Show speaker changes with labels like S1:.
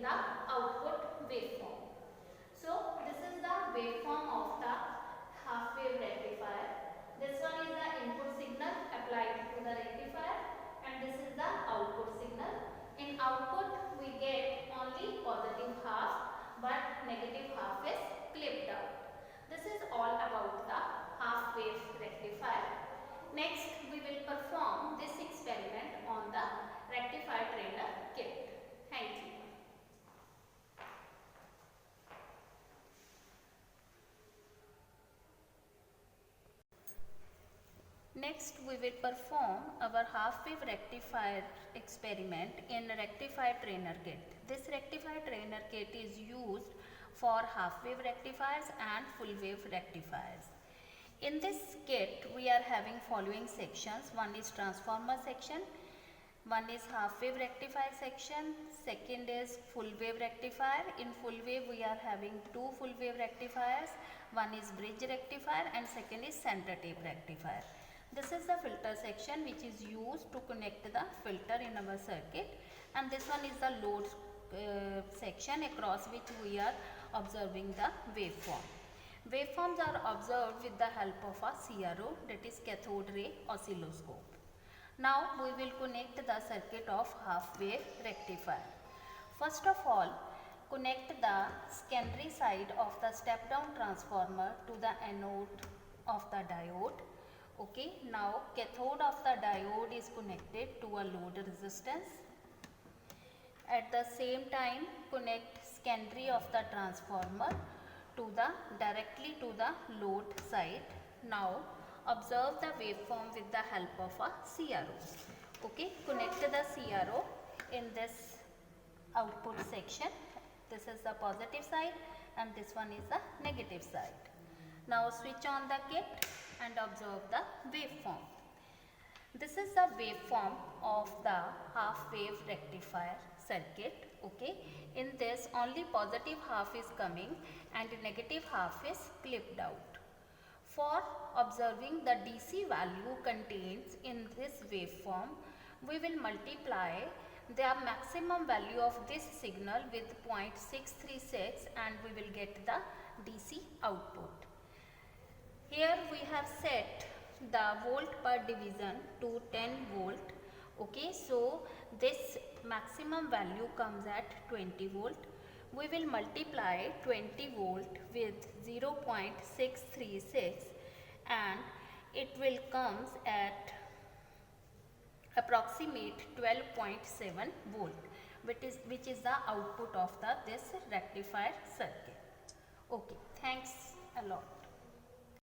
S1: in the output waveform. So this is the waveform of the half wave rectifier. This one is the input signal applied to the rectifier, and this is the output signal. In output we get only positive half, but negative half is clipped out. This is all about the half wave rectifier. Next we will perform this experiment on the rectifier trainer kit. Thank you. Next we will perform our half wave rectifier experiment in rectifier trainer kit. This rectifier trainer kit is used for half wave rectifiers and full wave rectifiers. In this kit we are having following sections. One is transformer section, one is half wave rectifier section, second is full wave rectifier. In full wave we are having two full wave rectifiers, one is bridge rectifier and second is center tape rectifier. This is the filter section which is used to connect the filter in our circuit, and this one is the load section across which we are observing the waveform. Waveforms are observed with the help of a CRO, that is cathode ray oscilloscope. Now we will connect the circuit of half wave rectifier. First of all, connect the secondary side of the step down transformer to the anode of the diode. Okay, now cathode of the diode is connected to a load resistance. At the same time, connect secondary of the transformer directly to the load side. Now observe the waveform with the help of a CRO. Okay, connect the CRO in this output section. This is the positive side and this one is the negative side. Now switch on the kit and observe the waveform. This is the waveform of the half wave rectifier circuit. Okay, in this only positive half is coming and negative half is clipped out. For observing the DC value contained in this waveform, we will multiply the maximum value of this signal with 0.636 and we will get the DC output. Here we have set the volt per division to 10 volt. Okay, so this maximum value comes at 20 volt. We will multiply 20 volt with 0.636 and it will comes at approximate 12.7 volt, which is the output of this rectifier circuit. Okay, thanks a lot.